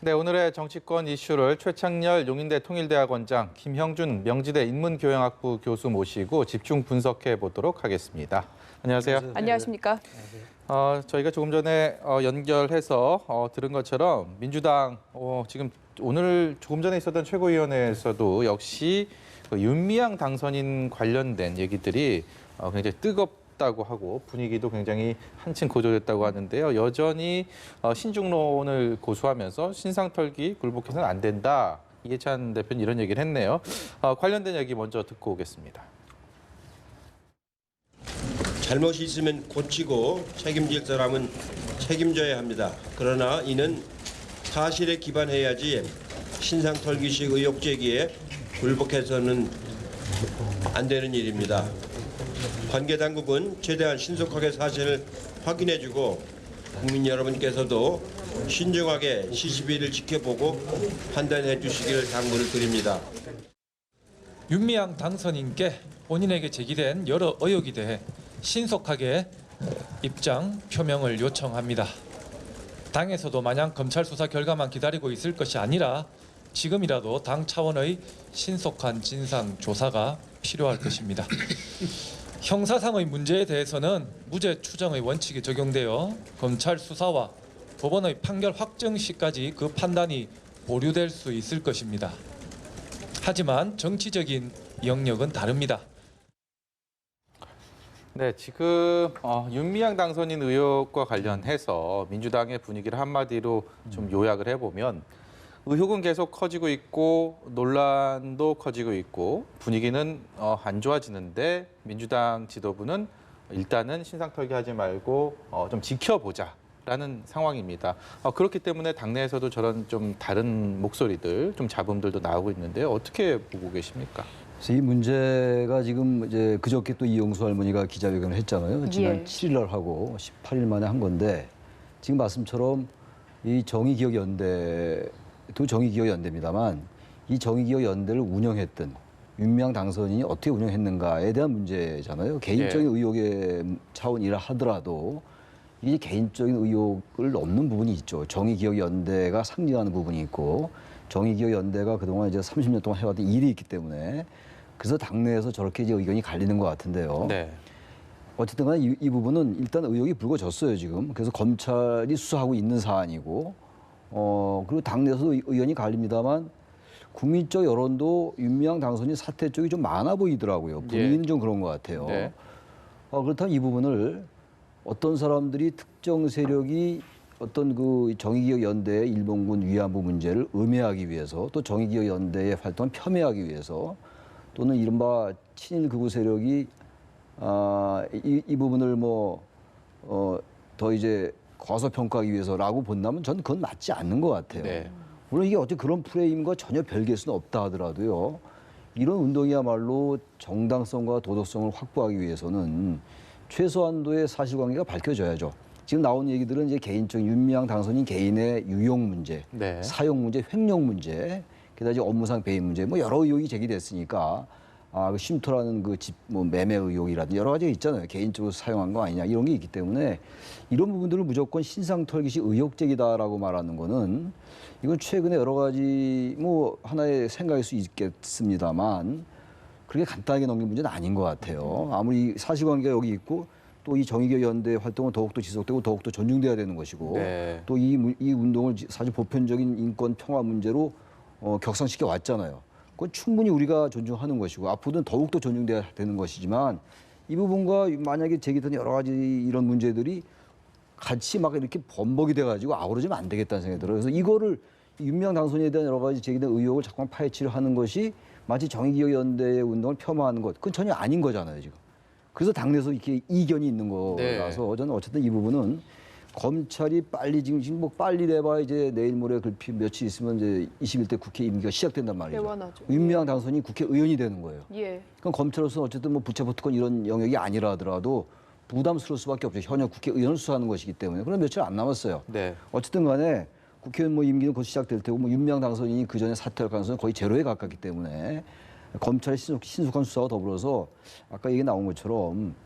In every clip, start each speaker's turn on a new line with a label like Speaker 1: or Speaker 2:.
Speaker 1: 네, 오늘의 정치권 이슈를 최창렬 용인대 통일대학원장, 김형준 명지대 인문교양학부 교수 모시고 집중 분석해 보도록 하겠습니다. 안녕하세요.
Speaker 2: 안녕하십니까?
Speaker 1: 저희가 조금 전에 연결해서 들은 것처럼 민주당 지금 오늘 조금 전에 있었던 최고위원회에서도 역시 그 윤미향 당선인 관련된 얘기들이 굉장히 뜨겁다고 하고 분위기도 굉장히 한층 고조됐다고 하는데요. 여전히 신중론을 고수하면서 신상털기 굴복해서는 안 된다. 이해찬 대표는 이런 얘기를 했네요. 관련된 얘기 먼저 듣고 오겠습니다.
Speaker 3: 잘못이 있으면 고치고 책임질 사람은 책임져야 합니다. 그러나 이는 사실에 기반해야지 신상털기식 의혹 제기에 굴복해서는 안 되는 일입니다. 관계 당국은 최대한 신속하게 사실을 확인해주고 국민 여러분께서도 신중하게 시시비를 지켜보고 판단해 주시기를 당부를 드립니다.
Speaker 4: 윤미향 당선인께 본인에게 제기된 여러 의혹에 대해 신속하게 입장 표명을 요청합니다. 당에서도 마냥 검찰 수사 결과만 기다리고 있을 것이 아니라 지금이라도 당 차원의 신속한 진상 조사가 필요할 것입니다. 형사상의 문제에 대해서는 무죄 추정의 원칙이 적용되어 검찰 수사와 법원의 판결 확정 시까지 그 판단이 보류될 수 있을 것입니다. 하지만 정치적인 영역은 다릅니다.
Speaker 1: 네, 지금 윤미향 당선인 의혹과 관련해서 민주당의 분위기를 한마디로 좀 요약을 해보면 의혹은 계속 커지고 있고 논란도 커지고 있고 분위기는 안 좋아지는데 민주당 지도부는 일단은 신상털기 하지 말고 좀 지켜보자라는 상황입니다. 그렇기 때문에 당내에서도 저런 좀 다른 목소리들, 좀 잡음들도 나오고 있는데요. 어떻게 보고 계십니까?
Speaker 5: 그래서 이 문제가 지금 이제 그저께 또 이용수 할머니가 기자회견을 했잖아요. 지난 7일 날 하고 18일 만에 한 건데 지금 말씀처럼 이 정의기억연대도 정의기억연대입니다만 이 정의기억연대를 운영했던 윤미향 당선인이 어떻게 운영했는가에 대한 문제잖아요. 개인적인 의혹의 차원이라 하더라도 이게 개인적인 의혹을 넘는 부분이 있죠. 정의기억연대가 상징하는 부분이 있고 정의기억연대가 그동안 이제 30년 동안 해왔던 일이 있기 때문에 그래서 당내에서 저렇게 이제 의견이 갈리는 것 같은데요.
Speaker 1: 네.
Speaker 5: 어쨌든 간에 이 부분은 일단 의혹이 불거졌어요, 지금. 그래서 검찰이 수사하고 있는 사안이고, 그리고 당내에서도 의견이 갈립니다만 국민적 여론도 윤미향 당선인 사퇴 쪽이 좀 많아 보이더라고요. 분위기는 좀 그런 것 같아요.
Speaker 1: 네.
Speaker 5: 그렇다면 이 부분을 어떤 사람들이 특정 세력이 어떤 그 정의기억연대의 일본군 위안부 문제를 음해하기 위해서 또 정의기억연대의 활동을 폄훼하기 위해서 또는 이른바 친일 극우 세력이 이 부분을 더 이제 과소평가하기 위해서라고 본다면 저는 그건 맞지 않는 것 같아요.
Speaker 1: 네.
Speaker 5: 물론 이게 어째 그런 프레임과 전혀 별개일 수는 없다 하더라도요. 이런 운동이야말로 정당성과 도덕성을 확보하기 위해서는 최소한도의 사실관계가 밝혀져야죠. 지금 나온 얘기들은 이제 개인적인 윤미향 당선인 개인의 유용 문제,
Speaker 1: 네.
Speaker 5: 사용 문제, 횡령 문제, 게다가 이제 업무상 배임 문제, 여러 의혹이 제기됐으니까 그 쉼터라는 그 집 매매 의혹이라든지 여러 가지가 있잖아요. 개인적으로 사용한 거 아니냐 이런 게 있기 때문에 이런 부분들을 무조건 신상털기식 의혹 제기다라고 말하는 거는 이건 최근에 여러 가지 하나의 생각일 수 있겠습니다만 그렇게 간단하게 넘길 문제는 아닌 것 같아요. 아무리 사실관계가 여기 있고 또 이 정의기억연대 활동은 더욱더 지속되고 더욱더 존중돼야 되는 것이고
Speaker 1: 네.
Speaker 5: 또 이 운동을 사실 보편적인 인권 평화 문제로 격상시켜 왔잖아요. 그건 충분히 우리가 존중하는 것이고 앞으로는 더욱더 존중돼야 되는 것이지만 이 부분과 만약에 제기된 여러 가지 이런 문제들이 같이 막 이렇게 범벅이 돼가지고 아우러지면 안 되겠다는 생각이 들어요. 그래서 이거를 윤미향 당선인에 대한 여러 가지 제기된 의혹을 자꾸만 파헤치려 하는 것이 마치 정의기억연대의 운동을 폄하하는 것, 그건 전혀 아닌 거잖아요, 지금. 그래서 당내에서 이렇게 이견이 있는 거라서 저는 어쨌든 이 부분은 검찰이 빨리 지금 빨리 내봐 이제 내일 모레 며칠 있으면 이제 21대 국회 임기가 시작된단 말이죠.
Speaker 2: 대원하죠.
Speaker 5: 윤미향 당선인이 국회의원이 되는 거예요.
Speaker 2: 예.
Speaker 5: 그럼 검찰로서는 어쨌든 부채포특권 이런 영역이 아니라 하더라도 부담스러울 수밖에 없죠. 현역 국회의원을 수사하는 것이기 때문에. 그럼 며칠 안 남았어요.
Speaker 1: 네.
Speaker 5: 어쨌든 간에 국회의원 임기는 곧 시작될 테고 윤미향 당선인이 그 전에 사퇴할 가능성은 거의 제로에 가깝기 때문에 검찰의 신속한 수사와 더불어서 아까 얘기 나온 것처럼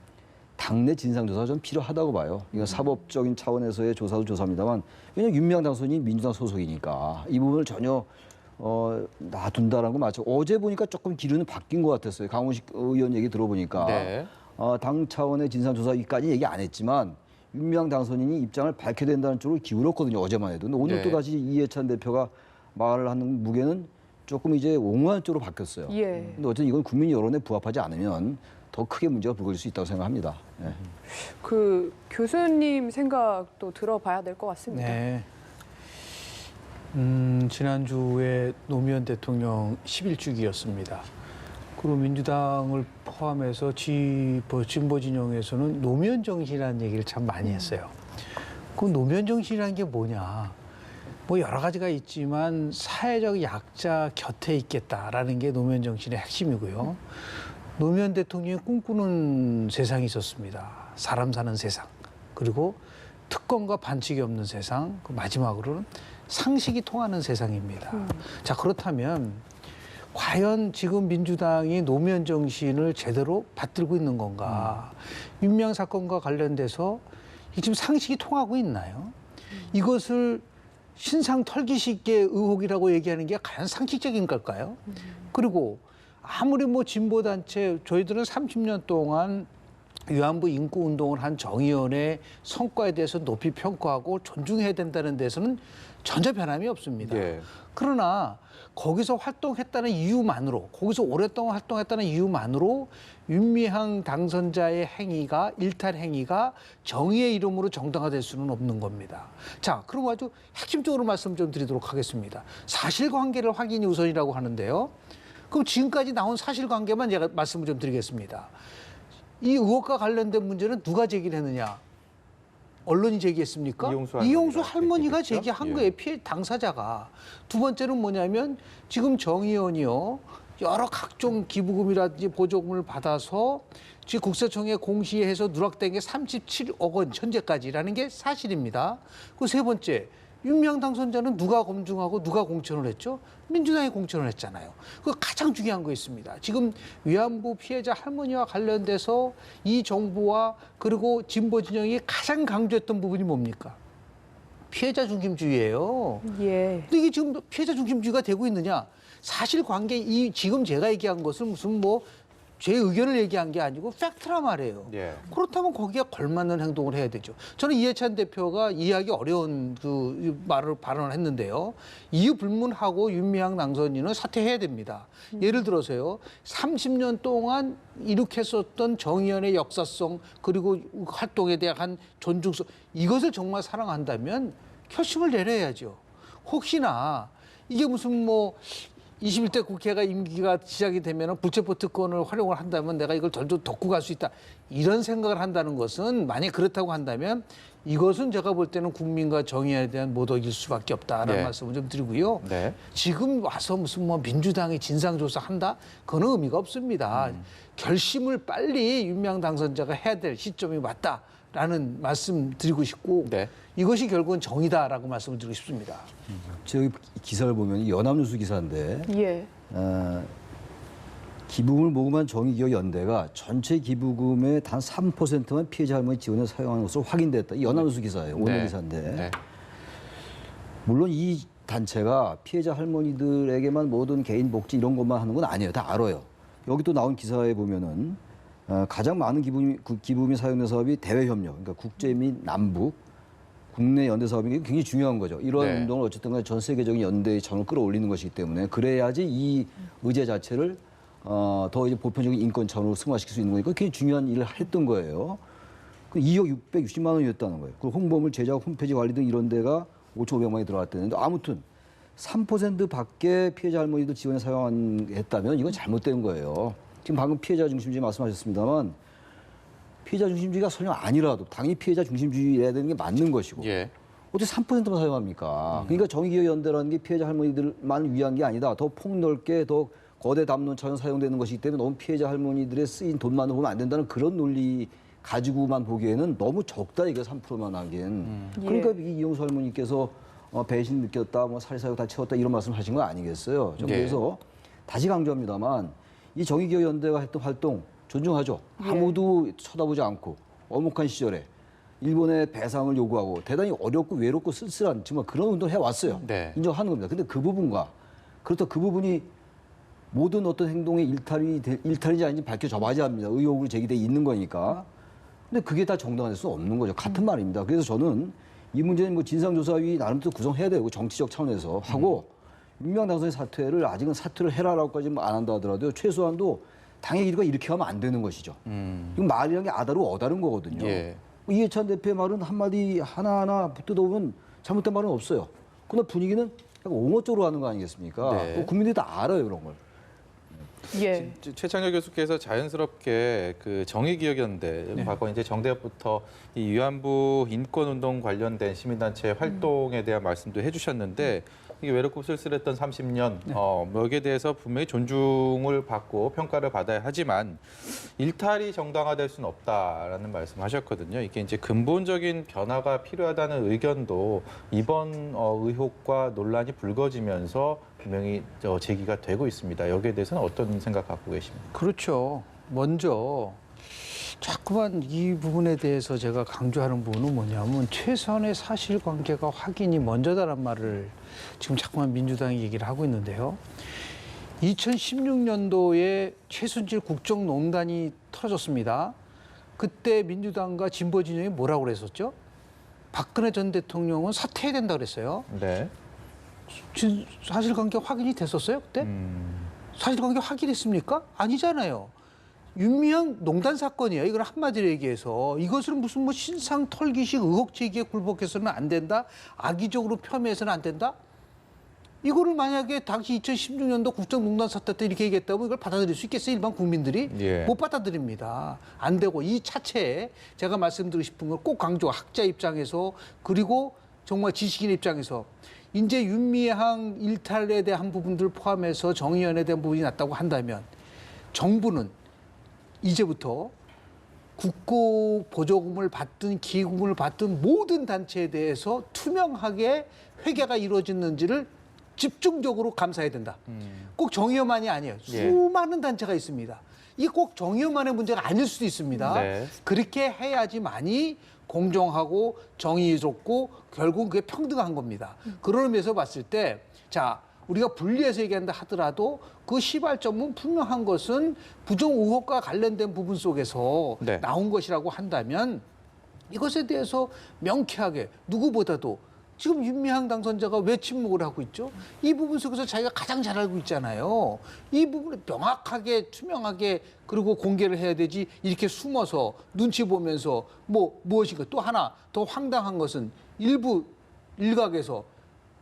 Speaker 5: 당내 진상조사가 좀 필요하다고 봐요. 이건 사법적인 차원에서의 조사도 조사입니다만 왜냐하면 윤미향 당선인이 민주당 소속이니까 이 부분을 전혀 놔둔다라는 거 맞죠. 어제 보니까 조금 기류는 바뀐 것 같았어요. 강훈식 의원 얘기 들어보니까
Speaker 1: 네.
Speaker 5: 당 차원의 진상조사까지 얘기 안 했지만 윤미향 당선인이 입장을 밝혀야 된다는 쪽으로 기울었거든요. 어제만 해도. 근데 오늘
Speaker 1: 네.
Speaker 5: 또 다시 이해찬 대표가 말을 하는 무게는 조금 이제 옹호하는 쪽으로 바뀌었어요.
Speaker 2: 예.
Speaker 5: 근데 어쨌든 이건 국민 여론에 부합하지 않으면 더 크게 문제가 불거질 수 있다고 생각합니다. 예.
Speaker 2: 그 교수님 생각도 들어봐야 될 것 같습니다.
Speaker 6: 네. 지난주에 노무현 대통령 10일주기였습니다. 그리고 민주당을 포함해서 진보 진영에서는 노무현 정신이라는 얘기를 참 많이 했어요. 그 노무현 정신이라는 게 뭐냐? 뭐 여러 가지가 있지만 사회적 약자 곁에 있겠다라는 게 노무현 정신의 핵심이고요. 노무현 대통령이 꿈꾸는 세상이 있었습니다. 사람 사는 세상. 그리고 특권과 반칙이 없는 세상. 그 마지막으로는 상식이 통하는 세상입니다. 자, 그렇다면 과연 지금 민주당이 노무현 정신을 제대로 받들고 있는 건가? 윤미향 사건과 관련돼서 이 지금 상식이 통하고 있나요? 이것을 신상 털기식의 의혹이라고 얘기하는 게 과연 상식적인 걸까요? 그리고 아무리 뭐 진보단체, 저희들은 30년 동안 위안부 인구 운동을 한 정의원의 성과에 대해서 높이 평가하고 존중해야 된다는 데서는 전혀 변함이 없습니다.
Speaker 1: 예.
Speaker 6: 그러나 거기서 활동했다는 이유만으로, 거기서 오랫동안 활동했다는 이유만으로 윤미향 당선자의 행위가, 일탈 행위가 정의의 이름으로 정당화될 수는 없는 겁니다. 자, 그럼 아주 핵심적으로 말씀 좀 드리도록 하겠습니다. 사실관계를 확인이 우선이라고 하는데요. 그럼 지금까지 나온 사실관계만 제가 말씀을 좀 드리겠습니다. 이 의혹과 관련된 문제는 누가 제기를 했느냐? 언론이 제기했습니까?
Speaker 1: 이용수
Speaker 6: 할머니가
Speaker 1: 제기했죠.
Speaker 6: 제기한
Speaker 1: 예.
Speaker 6: 거예요. 피해 당사자가. 두 번째는 뭐냐면 지금 정 의원이요. 여러 각종 기부금이라든지 보조금을 받아서 지금 국세청에 공시해서 누락된 게 37억 원 현재까지라는 게 사실입니다. 그 세 번째, 윤미향 당선자는 누가 검증하고 누가 공천을 했죠? 민주당이 공천을 했잖아요. 그 가장 중요한 거 있습니다. 지금 위안부 피해자 할머니와 관련돼서 이 정부와 그리고 진보 진영이 가장 강조했던 부분이 뭡니까? 피해자 중심주의예요.
Speaker 2: 예.
Speaker 6: 근데 이게 지금 피해자 중심주의가 되고 있느냐? 사실관계 이 지금 제가 얘기한 것은 무슨 뭐 제 의견을 얘기한 게 아니고 팩트라 말이에요.
Speaker 1: 예.
Speaker 6: 그렇다면 거기에 걸맞는 행동을 해야 되죠. 저는 이해찬 대표가 이해하기 어려운 그 발언을 했는데요. 이유 불문하고 윤미향 당선인은 사퇴해야 됩니다. 예를 들어서요. 30년 동안 이룩했었던 정의연의 역사성 그리고 활동에 대한 존중성 이것을 정말 사랑한다면 결심을 내려야죠. 혹시나 이게 무슨 뭐 21대 국회가 임기가 시작이 되면 불체포 특권을 활용을 한다면 내가 이걸 덜 덮고 갈 수 있다. 이런 생각을 한다는 것은 만약 그렇다고 한다면 이것은 제가 볼 때는 국민과 정의에 대한 모독일 수밖에 없다라는
Speaker 1: 네.
Speaker 6: 말씀을 좀 드리고요.
Speaker 1: 네.
Speaker 6: 지금 와서 무슨 뭐 민주당이 진상조사 한다? 그건 의미가 없습니다. 결심을 빨리 윤미향 당선자가 해야 될 시점이 왔다라는 말씀 드리고 싶고
Speaker 1: 네.
Speaker 6: 이것이 결국은 정의다라고 말씀을 드리고 싶습니다.
Speaker 5: 저기 기사를 보면 연합뉴스 기사인데
Speaker 2: 예.
Speaker 5: 기부금을 모금한 정의기업연대가 전체 기부금의 단 3%만 피해자 할머니 지원에 사용하는 것으로 확인됐다. 이 연합뉴스 기사예요. 오늘
Speaker 1: 네.
Speaker 5: 기사인데.
Speaker 1: 네.
Speaker 5: 물론 이 단체가 피해자 할머니들에게만 모든 개인 복지 이런 것만 하는 건 아니에요. 다 알아요. 여기 또 나온 기사에 보면은 가장 많은 기부금이 사용된 사업이 대외협력, 그러니까 국제 및 남북, 국내 연대 사업이 굉장히 중요한 거죠. 이러한
Speaker 1: 네.
Speaker 5: 운동을 어쨌든 간에 전 세계적인 연대의 차원을 끌어올리는 것이기 때문에 그래야지 이 의제 자체를 더 이제 보편적인 인권 차원으로 승화시킬 수 있는 거니까 굉장히 중요한 일을 했던 거예요. 그 2억 660만 원이었다는 거예요. 그 홍보물 제작, 홈페이지 관리 등 이런 데가 5,500만이 들어갔다는데 아무튼 3% 밖에 피해자 할머니도 지원에 사용했다면 이건 잘못된 거예요. 지금 방금 피해자 중심주의 말씀하셨습니다만 피해자 중심주의가 설령 아니라도 당연히 피해자 중심주의해야 되는 게 맞는 것이고
Speaker 1: 예.
Speaker 5: 어떻게 3%만 사용합니까? 그러니까 정의기업연대라는 게 피해자 할머니들만 위한 게 아니다. 더 폭넓게 더 거대 담론처럼 사용되는 것이기 때문에 너무 피해자 할머니들의 쓰인 돈만으로 보면 안 된다는 그런 논리 가지고만 보기에는 너무 적다 이게 3%만 하기엔. 그러니까 이 이용수 할머니께서 배신 느꼈다, 뭐 살사욕 다 채웠다 이런 말씀 하신 거 아니겠어요?
Speaker 1: 네.
Speaker 5: 그래서 다시 강조합니다만 이 정의기업연대가 했던 활동 존중하죠. 아무도 쳐다보지 않고 어목한 시절에 일본의 배상을 요구하고 대단히 어렵고 외롭고 쓸쓸한 정말 그런 운동을 해왔어요.
Speaker 1: 네.
Speaker 5: 인정하는 겁니다. 근데 그 부분과 그렇다 그 부분이 모든 어떤 행동의 일탈인지 아닌지 밝혀져봐야 합니다. 의혹으로 제기돼 있는 거니까. 근데 그게 다 정당화될 수는 없는 거죠. 같은 말입니다. 그래서 저는 이 문제는 뭐 진상조사위 나름대로 구성해야 되고 정치적 차원에서 하고 윤미향 당선인 사퇴를 아직은 사퇴를 해라라고까지는 안 한다 하더라도 최소한도 당의 일과 이렇게 하면 안 되는 것이죠. 이건 말이라는 게 아다르고 어다른 거거든요.
Speaker 1: 예.
Speaker 5: 이해찬 대표의 말은 한마디 하나하나 뜯어보면 잘못된 말은 없어요. 그러나 분위기는 약간 옹호 쪽으로 하는 거 아니겠습니까?
Speaker 1: 네.
Speaker 5: 또 국민들이 다 알아요, 그런 걸.
Speaker 2: 예.
Speaker 1: 최창렬 교수께서 자연스럽게 그 정의기억연대 과거 이제 정대협부터 이 위안부 인권운동 관련된 시민단체 활동에 대한 말씀도 해주셨는데 이게 외롭고 쓸쓸했던 30년 여기에 대해서 분명히 존중을 받고 평가를 받아야 하지만 일탈이 정당화될 수는 없다라는 말씀하셨거든요. 이게 이제 근본적인 변화가 필요하다는 의견도 이번 의혹과 논란이 불거지면서 분명히 제기가 되고 있습니다. 여기에 대해서는 어떤 생각 갖고 계십니까?
Speaker 6: 그렇죠. 먼저 자꾸만 이 부분에 대해서 제가 강조하는 부분은 뭐냐면 최선의 사실관계가 확인이 먼저다란 말을 지금 자꾸만 민주당이 얘기를 하고 있는데요. 2016년도에 최순실 국정농단이 터졌습니다. 그때 민주당과 진보 진영이 뭐라고 그랬었죠? 박근혜 전 대통령은 사퇴해야 된다 그랬어요.
Speaker 1: 네.
Speaker 6: 사실관계 확인이 됐었어요 그때? 사실관계 확인했습니까? 아니잖아요. 윤미향 농단 사건이에요. 이건 한마디로 얘기해서 이것을 무슨 뭐 신상 털기식 의혹 제기에 굴복해서는 안 된다. 악의적으로 폄훼해서는 안 된다. 이거를 만약에 당시 2016년도 국정농단 사태 때 이렇게 얘기했다면 이걸 받아들일 수 있겠어요? 일반 국민들이?
Speaker 1: 예.
Speaker 6: 못 받아들입니다. 안 되고 이 차체에 제가 말씀드리고 싶은 걸 꼭 강조 학자 입장에서 그리고 정말 지식인 입장에서 이제 윤미향 일탈에 대한 부분들 포함해서 정의연에 대한 부분이 났다고 한다면 정부는 이제부터 국고 보조금을 받든 기금을 받든 모든 단체에 대해서 투명하게 회계가 이루어졌는지를 집중적으로 감사해야 된다. 꼭 정의연만이 아니에요.
Speaker 1: 예.
Speaker 6: 수많은 단체가 있습니다. 이게 꼭 정의연만의 문제가 아닐 수도 있습니다.
Speaker 1: 네.
Speaker 6: 그렇게 해야지만이 공정하고 정의롭고 결국은 그게 평등한 겁니다. 그런 의미에서 봤을 때 자, 우리가 분리해서 얘기한다 하더라도 그 시발점은 분명한 것은 부정 의혹과 관련된 부분 속에서
Speaker 1: 네.
Speaker 6: 나온 것이라고 한다면 이것에 대해서 명쾌하게 누구보다도 지금 윤미향 당선자가 왜 침묵을 하고 있죠? 이 부분 속에서 자기가 가장 잘 알고 있잖아요. 이 부분을 명확하게 투명하게 그리고 공개를 해야 되지 이렇게 숨어서 눈치 보면서 무엇인가 또 하나 더 황당한 것은 일부 일각에서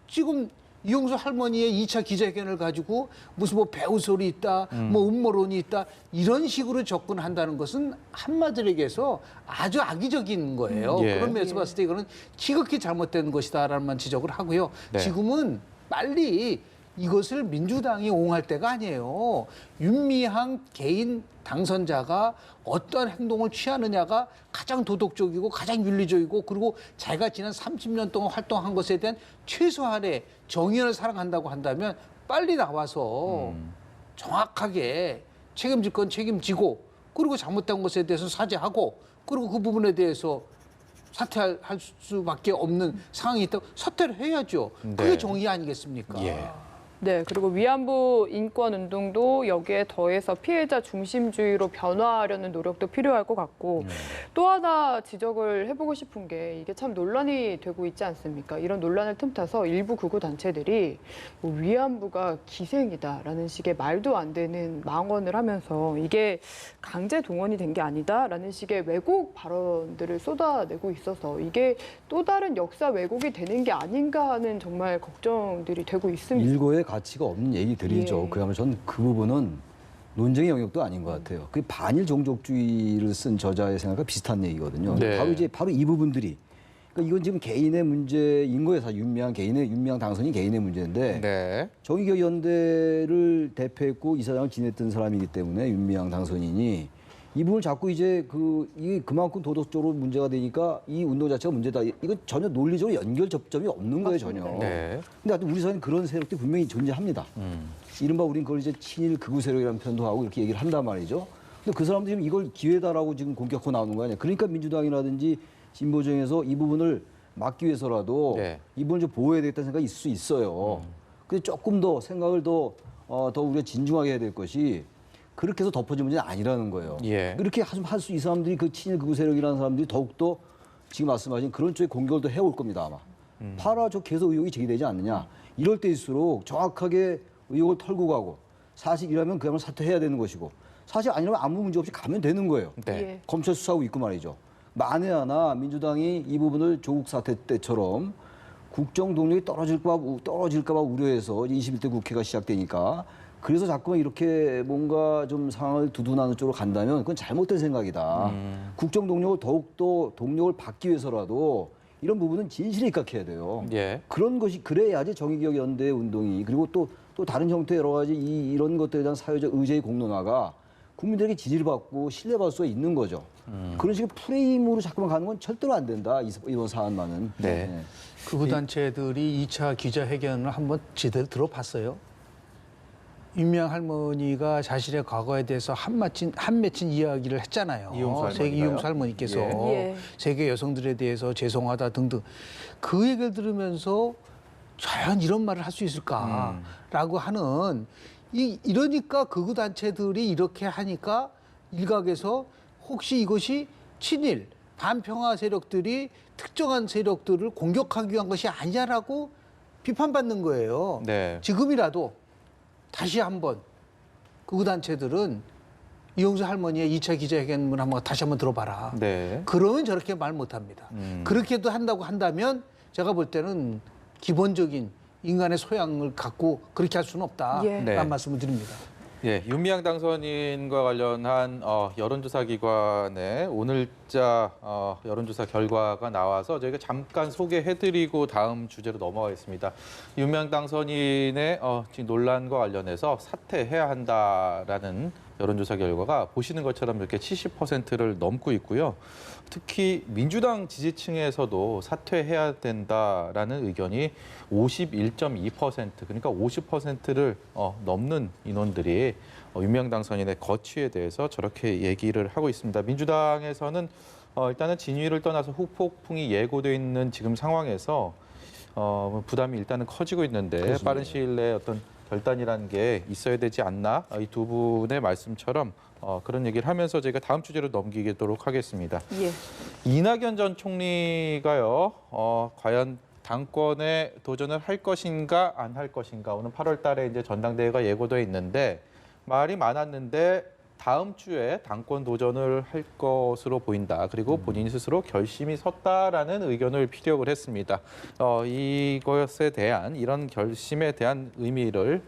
Speaker 6: 지금 이용수 할머니의 2차 기자회견을 가지고 무슨 뭐 배우설이 있다, 뭐 음모론이 있다 이런 식으로 접근한다는 것은 한마디로 얘기해서 아주 악의적인 거예요.
Speaker 1: 예.
Speaker 6: 그런 면에서 봤을 때 이거는 지극히 잘못된 것이다라는 만 지적을 하고요.
Speaker 1: 네.
Speaker 6: 지금은 빨리 이것을 민주당이 옹호할 때가 아니에요. 윤미향 개인 당선자가 어떤 행동을 취하느냐가 가장 도덕적이고 가장 윤리적이고 그리고 자기가 지난 30년 동안 활동한 것에 대한 최소한의 정의를 사랑한다고 한다면 빨리 나와서 정확하게 책임질 건 책임지고 그리고 잘못된 것에 대해서 사죄하고 그리고 그 부분에 대해서 사퇴할 수밖에 없는 상황이 있다고 사퇴를 해야죠. 그게
Speaker 1: 네.
Speaker 6: 정의 아니겠습니까?
Speaker 1: 예.
Speaker 2: 네, 그리고 위안부 인권 운동도 여기에 더해서 피해자 중심주의로 변화하려는 노력도 필요할 것 같고 또 하나 지적을 해보고 싶은 게 이게 참 논란이 되고 있지 않습니까? 이런 논란을 틈타서 일부 극우 단체들이 뭐 위안부가 기생이다라는 식의 말도 안 되는 망언을 하면서 이게 강제 동원이 된 게 아니다라는 식의 왜곡 발언들을 쏟아내고 있어서 이게 또 다른 역사 왜곡이 되는 게 아닌가 하는 정말 걱정들이 되고 있습니다.
Speaker 5: 일고의 가치가 없는 얘기들이죠.
Speaker 2: 예.
Speaker 5: 그야말로 저는 그 부분은 논쟁의 영역도 아닌 것 같아요. 그 반일 종족주의를 쓴 저자의 생각과 비슷한 얘기거든요.
Speaker 1: 네.
Speaker 5: 바로 이 부분들이 그러니까 이건 지금 개인의 문제인 거예요. 사실 윤미향 당선이 개인의 문제인데
Speaker 1: 네.
Speaker 5: 정의기억연대를 대표했고 이사장을 지냈던 사람이기 때문에 윤미향 당선인이 이 부분을 자꾸 이제 이게 그만큼 도덕적으로 문제가 되니까 이 운동 자체가 문제다. 이건 전혀 논리적으로 연결 접점이 없는 거예요, 전혀.
Speaker 1: 네.
Speaker 5: 근데 하여튼 우리 사회는 그런 세력들이 분명히 존재합니다. 이른바 우린 그걸 이제 친일 극우 세력이라는 표현도 하고 이렇게 얘기를 한단 말이죠. 근데 그 사람들이 지금 이걸 기회다라고 지금 공격하고 나오는 거 아니야. 그러니까 민주당이라든지 진보정에서 이 부분을 막기 위해서라도
Speaker 1: 네.
Speaker 5: 이 부분을 좀 보호해야 되겠다는 생각이 있을 수 있어요. 근데 조금 더 생각을 더 우리가 진중하게 해야 될 것이 그렇게 해서 덮어진 문제는 아니라는 거예요.
Speaker 1: 예.
Speaker 5: 그렇게 할 수 이 사람들이 그 친일 극우 세력이라는 사람들이 더욱더 지금 말씀하신 그런 쪽에 공격을 더 해올 겁니다 아마. 파라 저 계속 의혹이 제기되지 않느냐. 이럴 때일수록 정확하게 의혹을 털고 가고 사실이라면 그야말로 사퇴해야 되는 것이고 사실 아니라면 아무 문제 없이 가면 되는 거예요.
Speaker 1: 네.
Speaker 2: 예.
Speaker 5: 검찰 수사하고 있고 말이죠. 만에 하나 민주당이 이 부분을 조국 사태 때처럼 국정 동력이 떨어질까 봐 우려해서 21대 국회가 시작되니까 그래서 자꾸만 이렇게 뭔가 좀 상황을 두둔하는 쪽으로 간다면 그건 잘못된 생각이다. 국정 동력을 더욱더 동력을 받기 위해서라도 이런 부분은 진실에 입각해야 돼요.
Speaker 1: 예.
Speaker 5: 그런 것이 그래야지 정의기억 연대 운동이 그리고 또 다른 형태의 여러 가지 이런 것들에 대한 사회적 의제의 공론화가 국민들에게 지지를 받고 신뢰받을 수가 있는 거죠. 그런 식의 프레임으로 자꾸만 가는 건 절대로 안 된다. 이번 사안만은.
Speaker 1: 네.
Speaker 6: 극우 단체들이 2차 기자회견을 한번 제대로 들어봤어요. 윤미향 할머니가 자신의 과거에 대해서 한맺힌 이야기를 했잖아요.
Speaker 1: 이용수 할머니가요?
Speaker 6: 이용수 할머니께서
Speaker 2: 예.
Speaker 6: 세계 여성들에 대해서 죄송하다 등등 그 얘기를 들으면서 과연 이런 말을 할 수 있을까라고 하는 이러니까 극우 단체들이 이렇게 하니까 일각에서 혹시 이것이 친일 반평화 세력들이 특정한 세력들을 공격하기 위한 것이 아니냐라고 비판받는 거예요.
Speaker 1: 네.
Speaker 6: 지금이라도 다시 한번 극우 단체들은 이용수 할머니의 2차 기자회견문 한번 다시 한번 들어봐라.
Speaker 1: 네.
Speaker 6: 그러면 저렇게 말 못합니다. 그렇게도 한다고 한다면 제가 볼 때는 기본적인 인간의 소양을 갖고 그렇게 할 수는 없다라는
Speaker 2: 예.
Speaker 1: 네.
Speaker 6: 말씀을 드립니다.
Speaker 1: 예, 윤미향 당선인과 관련한 여론조사 기관의 오늘자 여론조사 결과가 나와서 저희가 잠깐 소개해드리고 다음 주제로 넘어가겠습니다. 윤미향 당선인의 지금 논란과 관련해서 사퇴해야 한다라는 여론조사 결과가 보시는 것처럼 이렇게 70%를 넘고 있고요. 특히 민주당 지지층에서도 사퇴해야 된다라는 의견이 51.2%, 그러니까 50%를 넘는 인원들이 윤미향 당선인의 거취에 대해서 저렇게 얘기를 하고 있습니다. 민주당에서는 일단은 진위를 떠나서 후폭풍이 예고돼 있는 지금 상황에서 부담이 일단은 커지고 있는데
Speaker 5: 그렇습니다.
Speaker 1: 빠른 시일 내에 어떤 결단이라는 게 있어야 되지 않나, 이 두 분의 말씀처럼 그런 얘기를 하면서 저희가 다음 주제로 넘기도록 하겠습니다.
Speaker 2: 예.
Speaker 1: 이낙연 전 총리가요, 과연 당권에 도전을 할 것인가 안 할 것인가, 오늘 8월 달에 이제 전당대회가 예고돼 있는데 말이 많았는데 다음 주에 당권 도전을 할 것으로 보인다. 그리고 본인 스스로 결심이 섰다라는 의견을 피력을 했습니다. 이것에 대한 이런 결심에 대한 의미를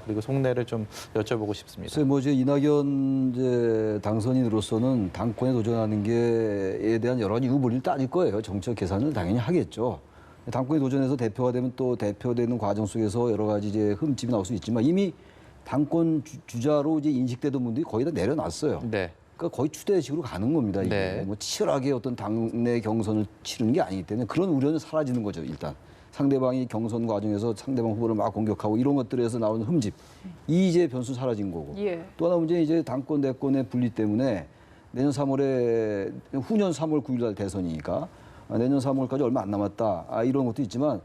Speaker 1: 그리고 속내를 좀 여쭤보고 싶습니다.
Speaker 5: 그래서 이제 이낙연 이제 당선인으로서는 당권에 도전하는 게에 대한 여러 가지 유불리를 따질 거예요. 정책 계산을 당연히 하겠죠. 당권에 도전해서 대표가 되면 또 대표되는 과정 속에서 여러 가지 이제 흠집이 나올 수 있지만 이미 당권 주자로 이제 인식되던 분들이 거의 다 내려놨어요.
Speaker 1: 네.
Speaker 5: 그러니까 거의 추대식으로 가는 겁니다. 이게
Speaker 1: 네.
Speaker 5: 뭐 치열하게 어떤 당내 경선을 치르는 게 아니기 때문에 그런 우려는 사라지는 거죠. 일단 상대방이 경선 과정에서 상대방 후보를 막 공격하고 이런 것들에서 나오는 흠집, 이 이제 변수 사라진 거고.
Speaker 2: 예.
Speaker 5: 또 하나 문제는 이제 당권 대권의 분리 때문에 내년 3월에 후년 3월 9일 날 대선이니까 내년 3월까지 얼마 안 남았다. 이런 것도 있지만.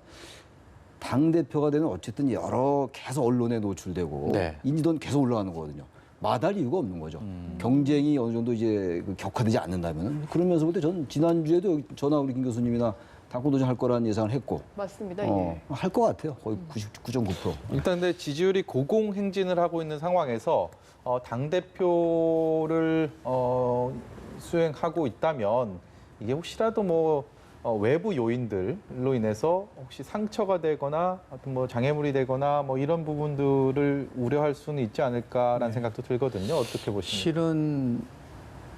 Speaker 5: 당 대표가 되면 어쨌든 여러 계속 언론에 노출되고
Speaker 1: 네.
Speaker 5: 인지도는 계속 올라가는 거거든요. 마다할 이유가 없는 거죠. 경쟁이 어느 정도 이제 격화되지 않는다면 그러면서부터 전 지난주에도 전화 우리 김 교수님이나 당권 도전할 거라는 예상을 했고
Speaker 2: 맞습니다. 예.
Speaker 5: 할 것 같아요. 거의 99.9%.
Speaker 1: 일단 근데 지지율이 고공행진을 하고 있는 상황에서 당 대표를 수행하고 있다면 이게 혹시라도 뭐 외부 요인들로 인해서 혹시 상처가 되거나 어떤 뭐 장애물이 되거나 뭐 이런 부분들을 우려할 수는 있지 않을까라는 생각도 들거든요. 어떻게 보십니까?
Speaker 6: 실은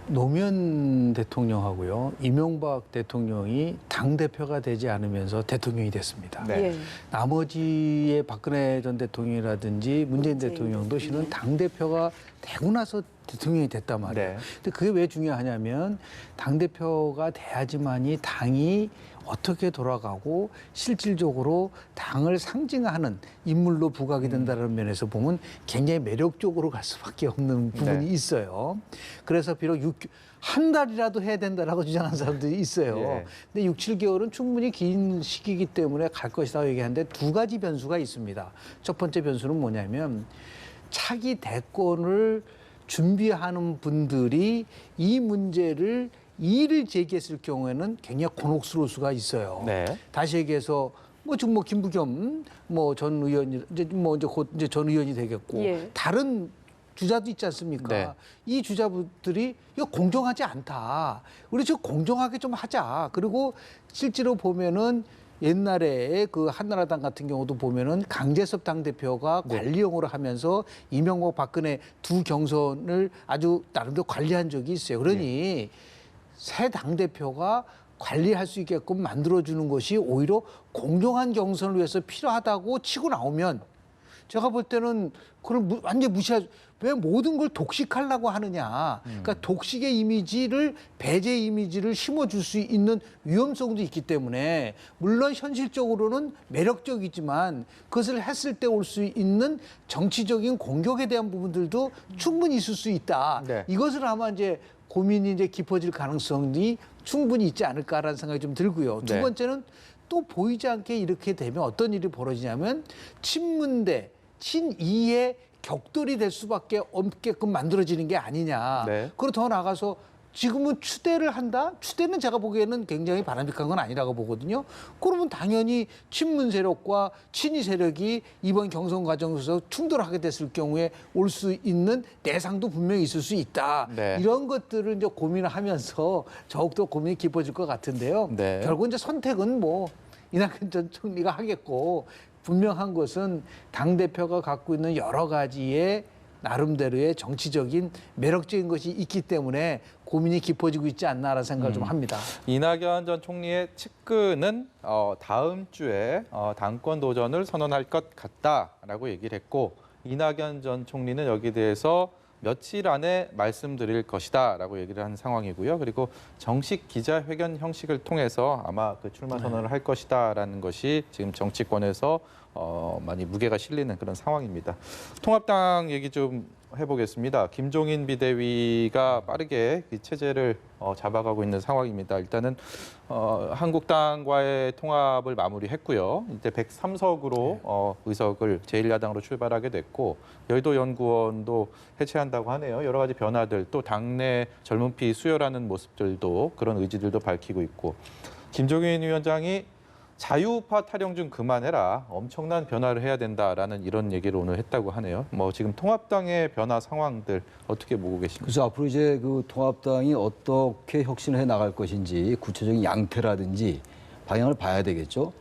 Speaker 6: 노무현 대통령하고요, 이명박 대통령이 당 대표가 되지 않으면서 대통령이 됐습니다.
Speaker 1: 네.
Speaker 2: 예.
Speaker 6: 나머지의 박근혜 전 대통령이라든지 문재인 대통령도 실은 당 대표가 되고 나서 대통령이 됐단 말이에요.
Speaker 1: 네.
Speaker 6: 근데 그게 왜 중요하냐면 당 대표가 돼야지만이 당이 어떻게 돌아가고 실질적으로 당을 상징하는 인물로 부각이 된다는 면에서 보면 굉장히 매력적으로 갈 수밖에 없는 부분이
Speaker 1: 네.
Speaker 6: 있어요. 그래서 비록 한 달이라도 해야 된다라고 주장하는 사람들이 있어요.
Speaker 1: 예.
Speaker 6: 근데 6, 7개월은 충분히 긴 시기이기 때문에 갈 것이라고 얘기하는데 두 가지 변수가 있습니다. 첫 번째 변수는 뭐냐면 차기 대권을 준비하는 분들이 이 문제를 이의를 제기했을 경우에는 굉장히 곤혹스러울 수가 있어요.
Speaker 1: 네.
Speaker 6: 다시 얘기해서 뭐 지금 뭐 김부겸 뭐 전 의원이 이제 곧 이제 전 의원이 되겠고
Speaker 2: 예.
Speaker 6: 다른 주자도 있지 않습니까?
Speaker 1: 네.
Speaker 6: 이 주자분들이 이거 공정하지 않다. 우리 좀 공정하게 좀 하자. 그리고 실제로 보면은 옛날에 그 한나라당 같은 경우도 보면은 강재섭 당대표가 관리용으로 하면서 이명박 박근혜 두 경선을 아주 나름대로 관리한 적이 있어요. 그러니 새 당대표가 관리할 수 있게끔 만들어주는 것이 오히려 공정한 경선을 위해서 필요하다고 치고 나오면 제가 볼 때는 그걸 완전 무시하죠. 왜 모든 걸 독식하려고 하느냐. 그러니까 독식의 이미지를, 배제 이미지를 심어줄 수 있는 위험성도 있기 때문에 물론 현실적으로는 매력적이지만 그것을 했을 때 올 수 있는 정치적인 공격에 대한 부분들도 충분히 있을 수 있다.
Speaker 1: 네.
Speaker 6: 이것을 아마 이제 고민이 이제 깊어질 가능성이 충분히 있지 않을까라는 생각이 좀 들고요. 두
Speaker 1: 네.
Speaker 6: 번째는 또 보이지 않게 이렇게 되면 어떤 일이 벌어지냐면 친문대, 친이의 격돌이 될 수밖에 없게끔 만들어지는 게 아니냐.
Speaker 1: 네.
Speaker 6: 그리고 더 나가서 지금은 추대를 한다? 추대는 제가 보기에는 굉장히 바람직한 건 아니라고 보거든요. 그러면 당연히 친문 세력과 친이 세력이 이번 경선 과정에서 충돌하게 됐을 경우에 올 수 있는 내상도 분명히 있을 수 있다.
Speaker 1: 네.
Speaker 6: 이런 것들을 이제 고민을 하면서 더욱더 고민이 깊어질 것 같은데요.
Speaker 1: 네.
Speaker 6: 결국 이제 선택은 뭐 이낙연 전 총리가 하겠고 분명한 것은 당대표가 갖고 있는 여러 가지의 나름대로의 정치적인 매력적인 것이 있기 때문에 고민이 깊어지고 있지 않나라는 생각을 좀 합니다.
Speaker 1: 이낙연 전 총리의 측근은 다음 주에 당권 도전을 선언할 것 같다라고 얘기를 했고 이낙연 전 총리는 여기에 대해서 며칠 안에 말씀드릴 것이다라고 얘기를 한 상황이고요. 그리고 정식 기자회견 형식을 통해서 아마 그 출마 선언을 할 것이다라는 것이 지금 정치권에서 많이 무게가 실리는 그런 상황입니다. 통합당 얘기 좀 해보겠습니다. 김종인 비대위가 빠르게 이 체제를 잡아가고 있는 상황입니다. 일단은 한국당과의 통합을 마무리했고요. 이제 103석으로 의석을 제1야당으로 출발하게 됐고 여의도 연구원도 해체한다고 하네요. 여러 가지 변화들 또 당내 젊은 피 수혈하는 모습들도 그런 의지들도 밝히고 있고 김종인 위원장이 자유우파 타령 좀 그만해라. 엄청난 변화를 해야 된다라는 이런 얘기를 오늘 했다고 하네요. 뭐 지금 통합당의 변화 상황들 어떻게 보고 계십니까?
Speaker 5: 그래서 앞으로 이제 그 통합당이 어떻게 혁신을 해 나갈 것인지 구체적인 양태라든지 방향을 봐야 되겠죠.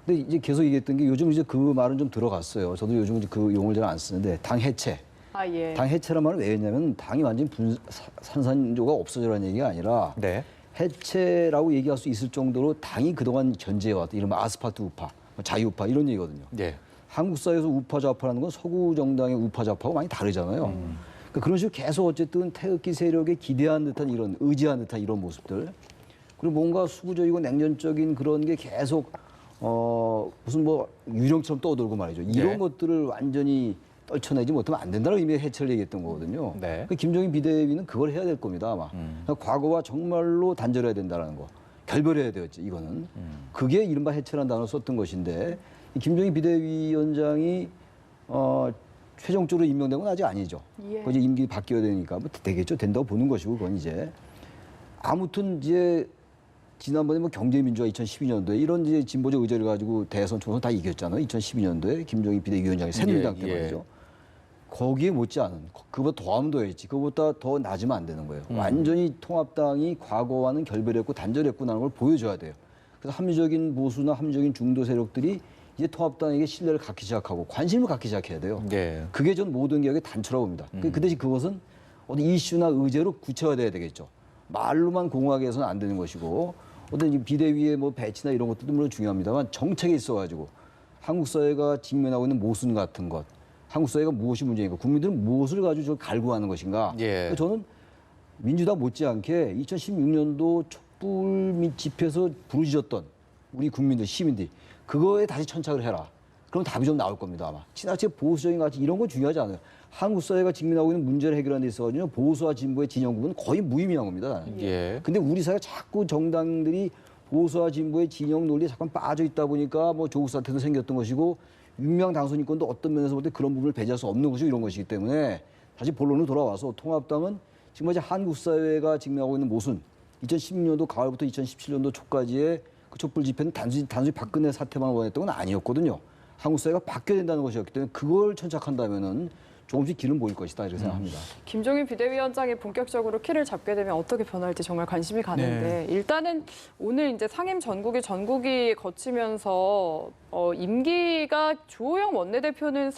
Speaker 5: 근데 이제 계속 얘기했던 게 요즘 이제 그 말은 좀 들어갔어요. 저도 요즘 이제 그 용어를 잘 안 쓰는데 당 해체.
Speaker 2: 아, 예.
Speaker 5: 당 해체란 말은 왜 했냐면 당이 완전히 산산조가 없어져라는 얘기가 아니라
Speaker 1: 네.
Speaker 5: 해체라고 얘기할 수 있을 정도로 당이 그동안 견제해왔던 이른바 아스팔트 우파, 자유우파 이런 얘기거든요.
Speaker 1: 네.
Speaker 5: 한국 사회에서 우파 좌파라는 건 서구 정당의 우파 좌파하고 많이 다르잖아요. 그러니까 그런 식으로 계속 어쨌든 태극기 세력에 기대한 듯한 이런 의지한 듯한 이런 모습들 그리고 뭔가 수구적이고 냉전적인 그런 게 계속 무슨 뭐 유령처럼 떠돌고 말이죠. 이런
Speaker 1: 네.
Speaker 5: 것들을 완전히 떨쳐내지 못하면 안 된다는 의미의 해체를 얘기했던 거거든요.
Speaker 1: 네.
Speaker 5: 그 김종인 비대위는 그걸 해야 될 겁니다 아마. 그러니까 과거와 정말로 단절해야 된다는 거. 결별해야 되었지 이거는. 그게 이른바 해체라는 단어를 썼던 것인데 이 김종인 비대위원장이 최종적으로 임명된 건 아직 아니죠.
Speaker 2: 예.
Speaker 5: 그거 이제 임기 바뀌어야 되니까 뭐 되겠죠. 된다고 보는 것이고 그건 이제 아무튼 이제 지난번에 뭐 경제민주화 2012년도에 이런 이제 진보적 의제를 가지고 대선 총선 다 이겼잖아요. 2012년도에 김종인 비대위원장이 새누리당 때
Speaker 1: 예.
Speaker 5: 말이죠. 거기에 못지않은 그보다 더하면 더 했지. 그보다 더 낮으면 안 되는 거예요. 완전히 통합당이 과거와는 결별했고 단절했구나는 걸 보여줘야 돼요. 그래서 합리적인 보수나 합리적인 중도 세력들이 이제 통합당에게 신뢰를 갖기 시작하고 관심을 갖기 시작해야 돼요.
Speaker 1: 네.
Speaker 5: 그게 전 모든 개혁의 단초라고 봅니다. 그 대신 그것은 어떤 이슈나 의제로 구체화돼야 되겠죠. 말로만 공허하게 해서는 안 되는 것이고 어떤 비대위의 뭐 배치나 이런 것들도 물론 중요합니다만 정책에 있어가지고 한국 사회가 직면하고 있는 모순 같은 것, 한국 사회가 무엇이 문제인가, 국민들은 무엇을 가지고 저 갈구하는 것인가.
Speaker 1: 예.
Speaker 5: 그러니까 저는 민주당 못지않게 2016년도 촛불 및 집회에서 부르짖었던 우리 국민들, 시민들이 그거에 다시 천착을 해라. 그럼 답이 좀 나올 겁니다, 아마. 지나치게 보수적인 가치 이런 건 중요하지 않아요. 한국 사회가 직면하고 있는 문제를 해결하는 데 있어서 보수와 진보의 진영 구분은 거의 무의미한 겁니다.
Speaker 1: 예.
Speaker 5: 근데 우리 사회가 자꾸 정당들이 보수와 진보의 진영 논리에 잠깐 빠져 있다 보니까 뭐 조국 사태도 생겼던 것이고 윤미향 당선인권도 어떤 면에서 볼 때 그런 부분을 배제할 수 없는 것이고 이런 것이기 때문에 다시 본론으로 돌아와서 통합당은 지금 이제 한국 사회가 직면하고 있는 모순 2016년도 가을부터 2017년도 초까지의 그 촛불 집회는 단순히 박근혜 사태만 원했던 건 아니었거든요. 한국 사회가 바뀌어야 된다는 것이었기 때문에 그걸 천착한다면은 조금씩 길은 보일 것이다 이렇게 생각합니다.
Speaker 2: 김종인 비대위원장이 본격적으로 키를 잡게 되면 어떻게 변할지 정말 관심이 가는데 일단은 오늘 이제 상임 전국이 거치면서 임기가 주호영 원내대표는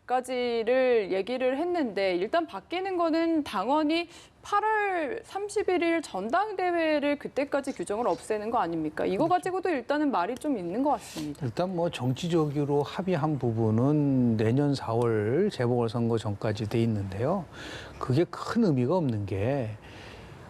Speaker 2: 4월까지를 얘기를 했는데 일단 바뀌는 거는 당원이 8월 31일 전당대회를 그때까지 규정을 없애는 거 아닙니까? 이거 가지고도 일단은 말이 좀 있는 것 같습니다.
Speaker 6: 일단 뭐 정치적으로 합의한 부분은 내년 4월 재보궐선거 전까지 돼 있는데요. 그게 큰 의미가 없는 게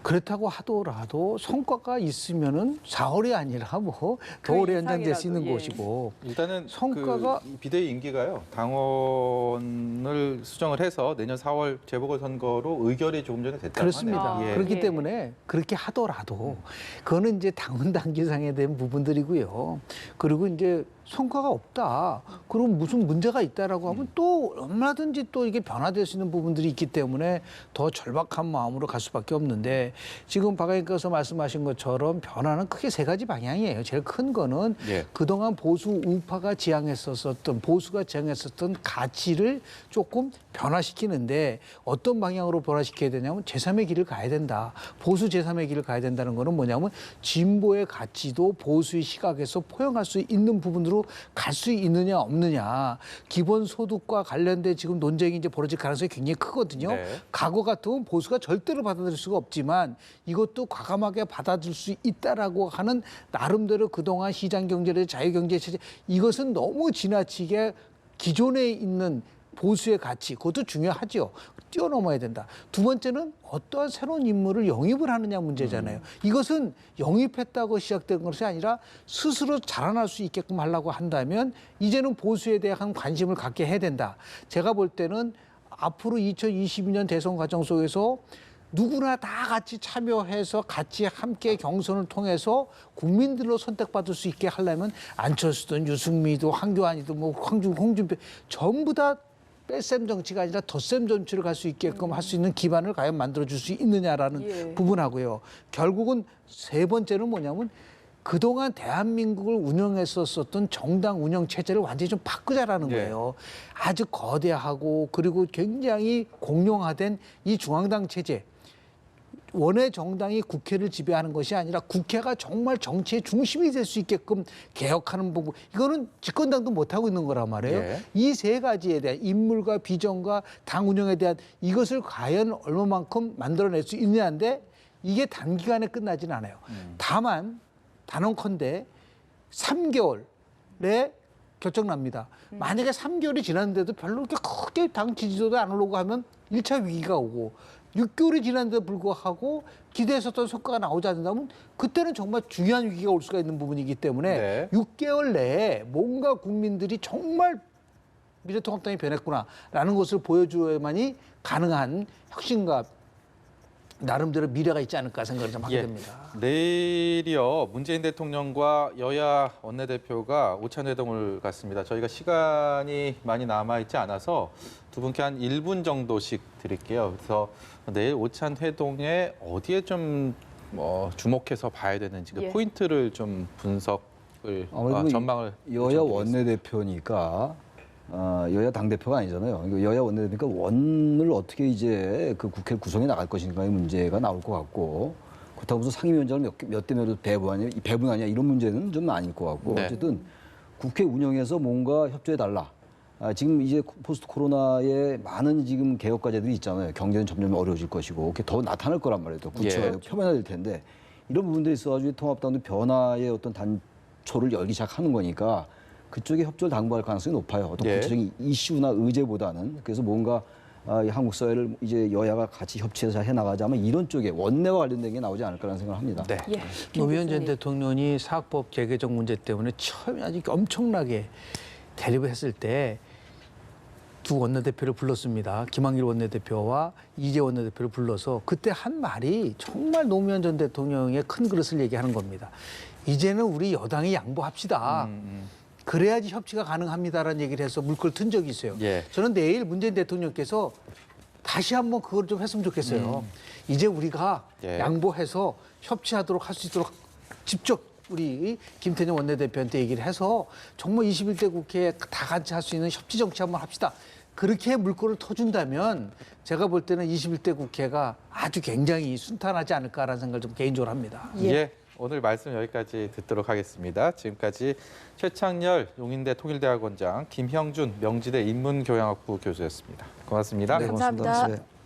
Speaker 6: 그렇다고 하더라도 성과가 있으면은 4월이 아니라 뭐 더 오래 연장될 수 있는
Speaker 2: 이상이라도,
Speaker 6: 것이고
Speaker 1: 일단은
Speaker 6: 성과가
Speaker 1: 그 비대위 임기가요. 당원을 수정을 해서 내년 4월 재보궐선거로 의결이 조금 전에 됐다고
Speaker 6: 그렇습니다.
Speaker 1: 하네요. 예.
Speaker 6: 그렇기
Speaker 2: 예.
Speaker 6: 때문에 그렇게 하더라도 그거는 이제 당원 당규상에 대한 부분들이고요. 그리고 이제 성과가 없다. 그럼 무슨 문제가 있다라고 하면 또 얼마든지 또 이게 변화될 수 있는 부분들이 있기 때문에 더 절박한 마음으로 갈 수밖에 없는데 지금 박 의원께서 말씀하신 것처럼 변화는 크게 세 가지 방향이에요. 제일 큰 거는
Speaker 1: 예.
Speaker 6: 그동안 보수 우파가 지향했었던 보수가 지향했었던 가치를 조금 변화시키는데 어떤 방향으로 변화시켜야 되냐면 제3의 길을 가야 된다. 보수 제3의 길을 가야 된다는 거는 뭐냐면 진보의 가치도 보수의 시각에서 포용할 수 있는 부분으로 갈 수 있느냐 없느냐. 기본소득과 관련된 지금 논쟁이 이제 벌어질 가능성이 굉장히 크거든요.
Speaker 1: 네.
Speaker 6: 과거 같으면 보수가 절대로 받아들일 수가 없지만 이것도 과감하게 받아들일 수 있다라고 하는 나름대로 그동안 시장경제를 자유경제체제 이것은 너무 지나치게 기존에 있는 보수의 가치 그것도 중요하죠. 뛰어넘어야 된다. 두 번째는 어떠한 새로운 인물을 영입을 하느냐 문제잖아요. 이것은 영입했다고 시작된 것이 아니라 스스로 자라날 수 있게끔 하려고 한다면 이제는 보수에 대한 관심을 갖게 해야 된다. 제가 볼 때는 앞으로 2022년 대선 과정 속에서 누구나 다 같이 참여해서 같이 함께 경선을 통해서 국민들로 선택받을 수 있게 하려면 안철수든 유승민이든 황교안이든 뭐 홍준표 전부 다 뺄셈 정치가 아니라 덧셈 정치를 갈 수 있게끔 할 수 있는 기반을 과연 만들어줄 수 있느냐라는
Speaker 2: 예.
Speaker 6: 부분하고요. 결국은 세 번째는 뭐냐면 그동안 대한민국을 운영했었던 정당 운영 체제를 완전히 좀 바꾸자라는
Speaker 1: 예.
Speaker 6: 거예요. 아주 거대하고 그리고 굉장히 공룡화된 이 중앙당 체제. 원외 정당이 국회를 지배하는 것이 아니라 국회가 정말 정치의 중심이 될 수 있게끔 개혁하는 부분. 이거는 집권당도 못하고 있는 거란 말이에요.
Speaker 1: 예.
Speaker 6: 이 세 가지에 대한 인물과 비전과 당 운영에 대한 이것을 과연 얼마만큼 만들어낼 수 있느냐인데 이게 단기간에 끝나지는 않아요. 다만 단언컨대 3개월에 결정납니다. 만약에 3개월이 지났는데도 별로 그렇게 크게 당 지지도도 안 오르고 하면 1차 위기가 오고 6개월이 지났는데도 불구하고 기대했었던 성과가 나오지 않는다면 그때는 정말 중요한 위기가 올 수가 있는 부분이기 때문에
Speaker 1: 네.
Speaker 6: 6개월 내에 뭔가 국민들이 정말 미래통합당이 변했구나라는 것을 보여줘야만이 가능한 혁신과 나름대로 미래가 있지 않을까 생각을 좀 하게
Speaker 1: 예.
Speaker 6: 됩니다.
Speaker 1: 내일이요 문재인 대통령과 여야 원내대표가 오찬회동을 갖습니다. 저희가 시간이 많이 남아 있지 않아서 두 분께 한 1분 정도씩 드릴게요. 그래서 내일 오찬회동에 어디에 좀 주목해서 봐야 되는지 그
Speaker 2: 예.
Speaker 1: 포인트를 좀 분석을
Speaker 5: 아무래도
Speaker 1: 전망을
Speaker 5: 여야
Speaker 1: 요청드리겠습니다.
Speaker 5: 원내대표니까 여야 당대표가 아니잖아요. 그러니까 여야 원내대표니까 원을 어떻게 이제 그 국회 구성해 나갈 것인가의 문제가 나올 것 같고 그렇다고 해서 상임위원장을 몇 대 몇으로 배분하냐 이런 문제는 좀 아닐 것 같고
Speaker 1: 네.
Speaker 5: 어쨌든 국회 운영에서 뭔가 협조해달라. 지금 이제 포스트 코로나에 많은 지금 개혁 과제들이 있잖아요. 경제는 점점 어려워질 것이고 그게 더 나타날 거란 말이에요. 더 구체화되고 표면화될 텐데 이런 부분들이 있어가지고 통합당도 변화의 어떤 단초를 열기 시작하는 거니까 그쪽에 협조를 당부할 가능성이 높아요. 어떤
Speaker 1: 예.
Speaker 5: 구체적인 이슈나 의제보다는 그래서 뭔가 이 한국 사회를 이제 여야가 같이 협치해서 해나가자면 이런 쪽에 원내와 관련된 게 나오지 않을까라는 생각을 합니다.
Speaker 6: 네.
Speaker 2: 예.
Speaker 6: 노무현 전 대통령이 사학법 재개정 문제 때문에 처음에 아주 엄청나게 대립을 했을 때 두 원내대표를 불렀습니다. 김한길 원내대표와 이재 원내대표를 불러서 그때 한 말이 정말 노무현 전 대통령의 큰 그릇을 얘기하는 겁니다. 이제는 우리 여당이 양보합시다. 그래야지 협치가 가능합니다라는 얘기를 해서 물꼬를 튼 적이 있어요.
Speaker 1: 예.
Speaker 6: 저는 내일 문재인 대통령께서 다시 한번 그걸 좀 했으면 좋겠어요. 이제 우리가
Speaker 1: 예.
Speaker 6: 양보해서 협치하도록 할 수 있도록 직접 우리 김태년 원내대표한테 얘기를 해서 정말 21대 국회에 다 같이 할 수 있는 협치 정치 한번 합시다. 그렇게 물꼬를 터준다면 제가 볼 때는 21대 국회가 아주 굉장히 순탄하지 않을까라는 생각을 좀 개인적으로 합니다.
Speaker 1: 예. 오늘 말씀 여기까지 듣도록 하겠습니다. 지금까지 최창렬 용인대 통일대학원장, 김형준 명지대 인문교양학부 교수였습니다. 고맙습니다.
Speaker 5: 네, 고맙습니다.
Speaker 2: 감사합니다.
Speaker 5: 네.